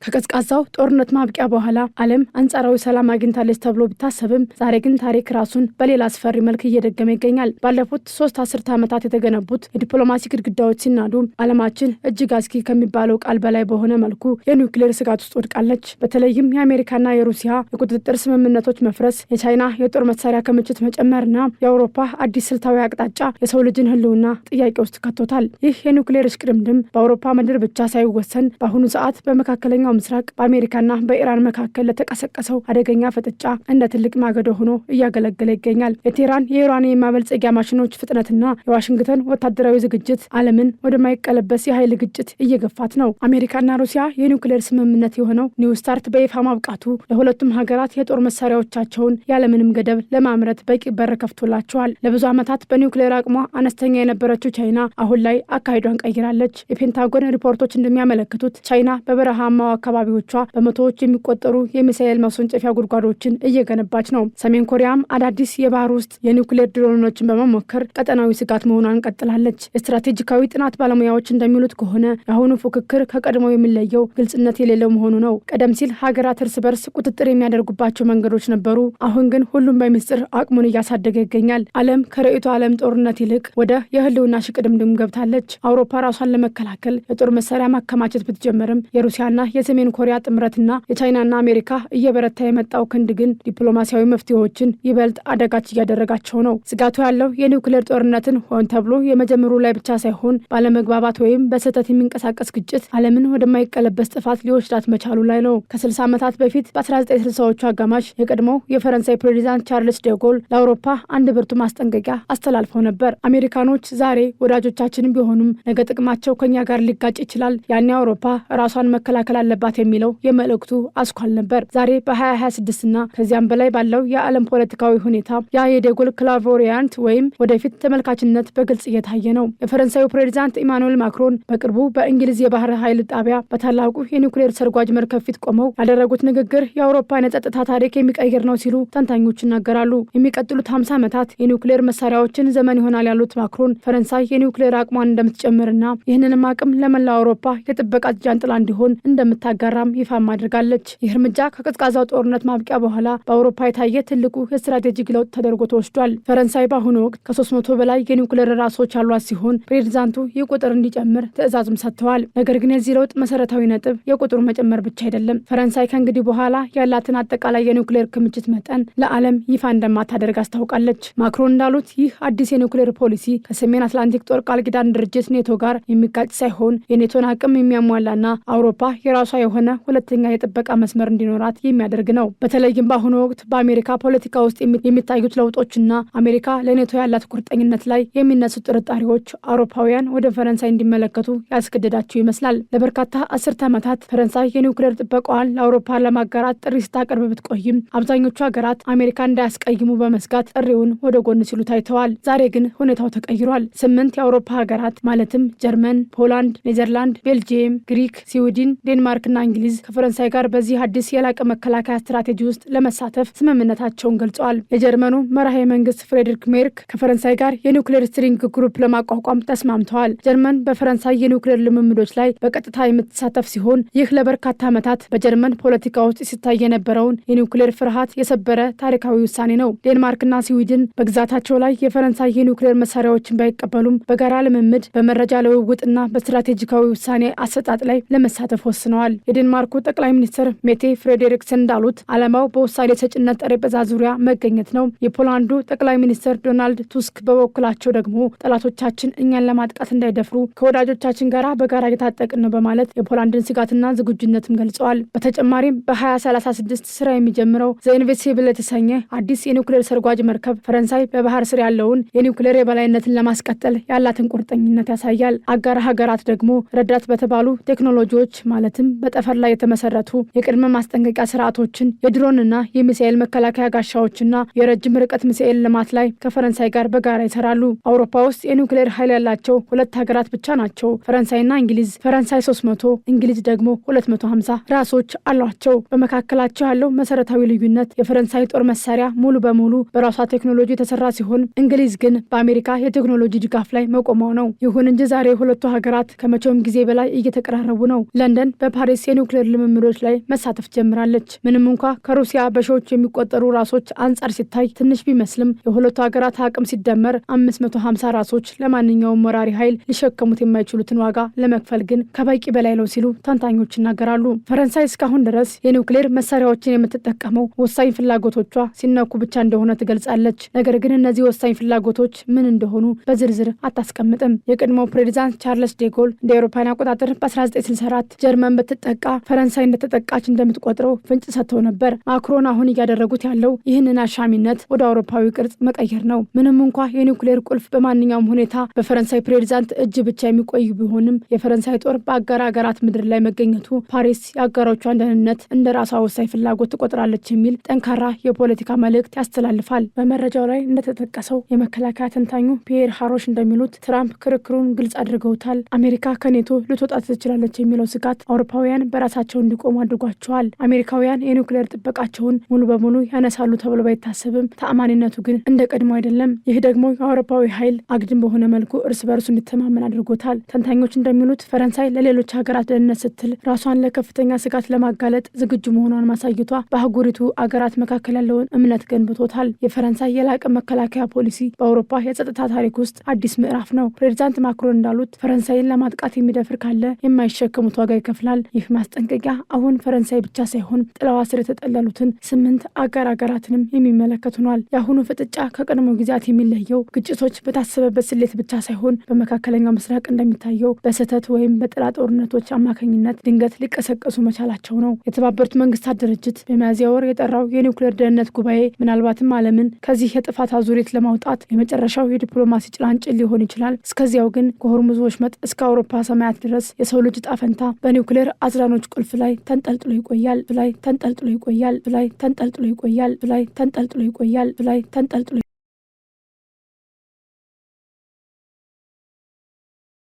ከቀዝቃዛው ጦርነት ማብቂያ በኋላ ዓለም አንጻራዊ ሰላም አግኝታለች ተብሎ ቢታሰብም ዛሬ ግን ታሪክ ራሱን በሌላ አስፈሪ መልክ እየደገመ ይገኛል። ባለፉት 3 አስርተ ዓመታት የተገነቡት የዲፕሎማሲ ግድግዳዎች ሲናዱ ዓለማችን እጅግ አስጊ ከሚባለው ቃል በላይ በሆነ መልኩ የኒውክሌር ስጋት ውስጥ ወድቃለች። በተለይም የአሜሪካና የሩሲያ የቁጥጥር ስምምነቶች መፍረስ፣ የቻይና የጦር መሳሪያ ክምችት መጨመርና የአውሮፓ አዲስ ስልታዊ አቅጣጫ የሰው ልጅን ሕልውና ጥያቄ ውስጥ ከቶታል። ይህ የኒውክሌር እሽቅድምድም በአውሮፓ ምድር ብቻ ሳይወሰን በአሁኑ ሰዓት በመካከለኛው ምስራቅ በአሜሪካና በኢራን መካከል ለተቀሰቀሰው አደገኛ ፍጥጫ እንደ ትልቅ ማገዶ ሆኖ እያገለገለ ይገኛል። የቴህራን የዩራኒየም ማበልጸጊያ ማሽኖች ፍጥነትና የዋሽንግተን ወታደራዊ ዝግጅት ዓለምን ወደማይቀለበስ የኃይል ግጭት እየገፋት ነው። አሜሪካና ሩሲያ የኒውክሌር ስምምነት የሆነው ኒው ስታርት በይፋ ማብቃቱ ለሁለቱም ሀገራት የጦር መሳሪያዎቻቸውን ያለምንም ገደብ ለማምረት በቂ በር ከፍቶላቸዋል። ለብዙ ዓመታት በኒውክሌር አቅሟ አነስተኛ የነበረችው ቻይና አሁን ላይ አካሄዷን ቀይራለች። የፔንታጎን ሪፖርቶች እንደሚያመለክቱት ቻይና በበረሃማው አካባቢዎቿ በመቶዎች የሚቆጠሩ የሚሳኤል ማስወንጨፊያ ጉድጓዶችን እየገነባች ነው። ሰሜን ኮሪያም አዳዲስ የባህር ውስጥ የኒውክሌር ድሮኖችን በመሞከር ቀጠናዊ ስጋት መሆኗን ቀጥላለች። የስትራቴጂካዊ ጥናት ባለሙያዎች እንደሚሉት ከሆነ የአሁኑ ፉክክር ከቀድሞው የሚለየው ግልጽነት የሌለው መሆኑ ነው። ቀደም ሲል ሀገራት እርስ በርስ ቁጥጥር የሚያደርጉባቸው መንገዶች ነበሩ። አሁን ግን ሁሉም በሚስጥር አቅሙን እያሳደገ ይገኛል። ዓለም ከርዕዮተ ዓለም ጦርነት ይልቅ ወደ የህልውና ሽቅድምድም ገብታለች። አውሮፓ ራሷን ለመከላከል የጦር መሳሪያ ማከማቸት ብትጀምርም የሩሲያና የሰሜን ኮሪያ ጥምረትና የቻይናና አሜሪካ እየበረታ የመጣው ክንድ ግን ዲፕሎማሲያዊ መፍትሄዎችን ይበልጥ አደጋች እያደረጋቸው ነው። ስጋቱ ያለው የኒውክሌር ጦርነትን ሆን ተብሎ የመጀመሩ ላይ ብቻ ሳይሆን ባለመግባባት ወይም በስህተት የሚንቀሳቀስ ግጭት ዓለምን ወደማይቀለበስ ጥፋት ሊወስዳት መቻሉ ላይ ነው። ከ60 ዓመታት በፊት በ1960ዎቹ አጋማሽ የቀድሞው የፈረንሳይ ፕሬዚዳንት ቻርልስ ደጎል ለአውሮፓ አንድ ብርቱ ማስጠንቀቂያ አስተላልፈው ነበር። አሜሪካኖች ዛሬ ወዳጆቻችን ቢሆኑም ነገ ጥቅማቸው ከኛ ጋር ሊጋጭ ይችላል። ያኔ አውሮፓ ራሷን መከላከል አለባት የሚለው የመልእክቱ አስኳል ነበር። ዛሬ በ2026 እና ከዚያም በላይ ባለው የዓለም ፖለቲካዊ ሁኔታ ያ የዴጎል ክላቮሪያንት ወይም ወደፊት ተመልካችነት በግልጽ እየታየ ነው። የፈረንሳዩ ፕሬዚዳንት ኢማኑኤል ማክሮን በቅርቡ በእንግሊዝ የባህር ኃይል ጣቢያ በታላቁ የኒውክሌር ሰርጓጅ መርከብ ፊት ቆመው ያደረጉት ንግግር የአውሮፓን የጸጥታ ታሪክ የሚቀይር ነው ሲሉ ተንታኞች ይናገራሉ። የሚቀጥሉት 50 ዓመታት የኒውክሌር መሳሪያዎችን ዘመን ይሆናል ያሉት ማክሮን ፈረንሳይ የኒውክሌር አቅሟን እንደምትጨምርና ይህንንም አቅም ለመላው አውሮፓ የጥበቃ ጃንጥላ እንዲሆን እንደምታጋራም ይፋም አድርጋለች። ይህ እርምጃ ከቀዝቃዛው ጦርነት ማብቂያ በኋላ በአውሮፓ የታየ ትልቁ የስትራቴጂክ ለውጥ ተደርጎ ተወስዷል። ፈረንሳይ በአሁኑ ወቅት ከ300 በላይ የኒውክሌር ራሶች ያሏት ሲሆን ፕሬዚዳንቱ ይህ ቁጥር እንዲጨምር ትዕዛዝም ሰጥተዋል። ነገር ግን የዚህ ለውጥ መሰረታዊ ነጥብ የቁጥሩ መጨመር ብቻ አይደለም። ፈረንሳይ ከእንግዲህ በኋላ ያላትን አጠቃላይ የኒውክሌር ክምችት መጠን ለዓለም ይፋ እንደማታደርግ አስታውቃለች። ማክሮን እንዳሉት ይህ አዲስ የኒውክሌር ፖሊሲ ከሰሜን አትላንቲክ ጦር ቃል ኪዳን ድርጅት ኔቶ ጋር የሚጋጭ ሳይሆን የኔቶን አቅም የሚያሟላና አውሮፓ የራሷ የሆነ ሁለተኛ የጥበቃ መስመር እንዲኖራት የሚያደርግ ነው። በተለይም በአሁኑ ወቅት በአሜሪካ ፖለቲካ ውስጥ የሚታዩት ለውጦችና አሜሪካ ለኔቶ ያላት ቁርጠኝነት ላይ የሚነሱ ጥርጣሬዎች አውሮፓውያን ወደ ፈረንሳይ እንዲመለከቱ ያስገደዳቸው ይመስላል። ለበርካታ አስርተ ዓመታት ፈረንሳይ የኒውክሌር ጥበቃዋን ለአውሮፓ ለማጋራት ጥሪ ስታቀርብ ብትቆይም አብዛኞቹ ሀገራት አሜሪካ እንዳያስቀይሙ በመስጋት ጥሪውን ወደ ጎን ሲሉ ታይተዋል። ዛሬ ግን ሁኔታው ተቀይሯል። 8 የአውሮፓ ሀገራት ማለትም ጀርመን፣ ፖላንድ፣ ኔዘርላንድ፣ ቤልጂየም፣ ግሪክ፣ ስዊድን፣ ዴንማርክና እንግሊዝ ከፈረንሳይ ጋር በዚህ አዲስ የላቀ መከላከያ ስትራቴጂ ውስጥ ለመሳተፍ ስምምነታቸውን ገልጸዋል። የጀርመኑ መራሄ መንግስት ፍሬድሪክ ሜርክ ከፈረንሳይ ጋር የኒውክሌር ስትሪንግ ግሩፕ ለማቋቋም ተስማምተዋል። ጀርመን በፈረንሳይ የኒውክሌር ልምምዶች ላይ በቀጥታ የምትሳተፍ ሲሆን ይህ ለበርካታ ዓመታት በጀርመን ፖለቲካ ውስጥ ሲታይ የነበረውን የኒውክሌር ፍርሃት የሰበረ ታሪካዊ ውሳኔ ነው። ዴንማርክና ስዊድን በግዛታቸው ላይ የፈረንሳይ የኒውክሌር መሳሪያዎችን ባይቀበሉም በጋራ ልምምድ፣ በመረጃ ልውውጥና በስትራቴጂካዊ ውሳኔ አሰጣጥ ላይ ለመሳተፍ ወስነዋል። የዴንማርኩ ጠቅላይ ሚኒስትር ሜቴ ፍሬዴሪክሰን እንዳሉት ዓላማው በውሳኔ ሰጭነት ጠረጴዛ ዙሪያ መገኘት ነው። የፖላንዱ ጠቅላይ ሚኒስትር ዶናልድ ቱስክ በበኩላቸው ደግሞ ጠላቶቻችን እኛን ለማጥቃት እንዳይደፍሩ ከወዳጆቻችን ጋር በጋራ እየታጠቅን ነው በማለት የፖላንድን ስጋትና ዝግጁነትም ገልጸዋል። በተጨማሪም በ2036 ስራ የሚጀምረው ዘኢንቪሲብል የተሰኘ አዲስ የኒውክሌር ሰርጓጅ መርከብ ፈረንሳይ በባህር ስር ያለውን የኒውክሌር የበላይነትን ለማስቀጠል ያላትን ቁርጠኝነት ያሳያል። አጋር ሀገራት ደግሞ ረዳት በተባሉ ቴክኖሎጂዎች ማለትም በጠፈር ላይ የተመሰረቱ የቅድመ ማስጠንቀቂያ ስርዓቶችን፣ የድሮንና የሚሳኤል መከላከያ ጋሻዎችና የረጅም ርቀት ሚሳኤል ልማት ላይ ከፈረንሳይ ጋር በጋራ ይሰራሉ። አውሮፓ ውስጥ የኒውክሌር ኃይል ያላቸው 2 ሀገራት ብቻ ናቸው፣ ፈረንሳይና እንግሊዝ። ፈረንሳይ 300፣ እንግሊዝ ደግሞ 250 ራሶች አሏቸው። በመካከላቸው ያለው መሰረታዊ ልዩነት የፈረንሳይ ጦር መሳሪያ ሙሉ በሙሉ በራሷ ቴክኖሎጂ የተሰራ ሲሆን እንግሊዝ ግን በአሜሪካ የቴክኖሎጂ ድጋፍ ላይ መቆሟ ነው። ይሁን እንጂ ዛሬ ሁለቱ ሀገራት ከመቼውም ጊዜ በላይ እየተቀራረቡ ነው። ለንደን በፓሪስ ፓሪስ የኒውክሌር ልምምዶች ላይ መሳተፍ ጀምራለች። ምንም እንኳ ከሩሲያ በሺዎች የሚቆጠሩ ራሶች አንጻር ሲታይ ትንሽ ቢመስልም የሁለቱ ሀገራት አቅም ሲደመር 550 ራሶች ለማንኛውም ወራሪ ኃይል ሊሸከሙት የማይችሉትን ዋጋ ለመክፈል ግን ከበቂ በላይ ነው ሲሉ ተንታኞች ይናገራሉ። ፈረንሳይ እስካሁን ድረስ የኒውክሌር መሳሪያዎችን የምትጠቀመው ወሳኝ ፍላጎቶቿ ሲነኩ ብቻ እንደሆነ ትገልጻለች። ነገር ግን እነዚህ ወሳኝ ፍላጎቶች ምን እንደሆኑ በዝርዝር አታስቀምጥም። የቀድሞው ፕሬዚዳንት ቻርልስ ዴጎል እንደ አውሮፓውያን አቆጣጠር በ1964 ጀርመን ብትጠቃ ፈረንሳይ እንደተጠቃች እንደምትቆጥረው ፍንጭ ሰጥተው ነበር። ማክሮን አሁን እያደረጉት ያለው ይህንን አሻሚነት ወደ አውሮፓዊ ቅርጽ መቀየር ነው። ምንም እንኳ የኒውክሌር ቁልፍ በማንኛውም ሁኔታ በፈረንሳይ ፕሬዚዳንት እጅ ብቻ የሚቆይ ቢሆንም የፈረንሳይ ጦር በአጋር ሀገራት ምድር ላይ መገኘቱ ፓሪስ የአጋሮቿን ደህንነት እንደ ራሷ ወሳኝ ፍላጎት ትቆጥራለች የሚል ጠንካራ የፖለቲካ መልእክት ያስተላልፋል። በመረጃው ላይ እንደተጠቀሰው የመከላከያ ተንታኙ ፒየር ሃሮሽ እንደሚሉት ትራምፕ ክርክሩን ግልጽ አድርገውታል። አሜሪካ ከኔቶ ልትወጣ ትችላለች የሚለው ስጋት አውሮፓውያን በራሳቸው እንዲቆሙ አድርጓቸዋል። አሜሪካውያን የኒውክሌር ጥበቃቸውን ሙሉ በሙሉ ያነሳሉ ተብሎ ባይታሰብም ተአማኒነቱ ግን እንደ ቀድሞ አይደለም። ይህ ደግሞ የአውሮፓዊ ኃይል አግድም በሆነ መልኩ እርስ በርሱ እንዲተማመን አድርጎታል። ተንታኞች እንደሚሉት ፈረንሳይ ለሌሎች ሀገራት ደህንነት ስትል ራሷን ለከፍተኛ ስጋት ለማጋለጥ ዝግጁ መሆኗን ማሳየቷ በአህጉሪቱ አገራት መካከል ያለውን እምነት ገንብቶታል። የፈረንሳይ የላቀ መከላከያ ፖሊሲ በአውሮፓ የጸጥታ ታሪክ ውስጥ አዲስ ምዕራፍ ነው። ፕሬዚዳንት ማክሮን እንዳሉት ፈረንሳይን ለማጥቃት የሚደፍር ካለ የማይሸከሙት ዋጋ ይከፍላል። ይህ ማስጠንቀቂያ አሁን ፈረንሳይ ብቻ ሳይሆን ጥላዋ ስር የተጠለሉትን 8 አጋር ሀገራትንም የሚመለከት ሆኗል። የአሁኑ ፍጥጫ ከቀድሞ ጊዜያት የሚለየው ግጭቶች በታሰበበት ስሌት ብቻ ሳይሆን በመካከለኛው ምስራቅ እንደሚታየው በስህተት ወይም በጥላ ጦርነቶች አማካኝነት ድንገት ሊቀሰቀሱ መቻላቸው ነው። የተባበሩት መንግስታት ድርጅት በሚያዝያ ወር የጠራው የኒውክሌር ደህንነት ጉባኤ ምናልባትም ዓለምን ከዚህ የጥፋት አዙሪት ለማውጣት የመጨረሻው የዲፕሎማሲ ጭላንጭል ሊሆን ይችላል። እስከዚያው ግን ከሆርሙዝ ወሽመጥ እስከ አውሮፓ ሰማያት ድረስ የሰው ልጅ ዕጣ ፈንታ በኒውክሌር አዝራኖች ቁልፍ ላይ ተንጠልጥሎ ይቆያል።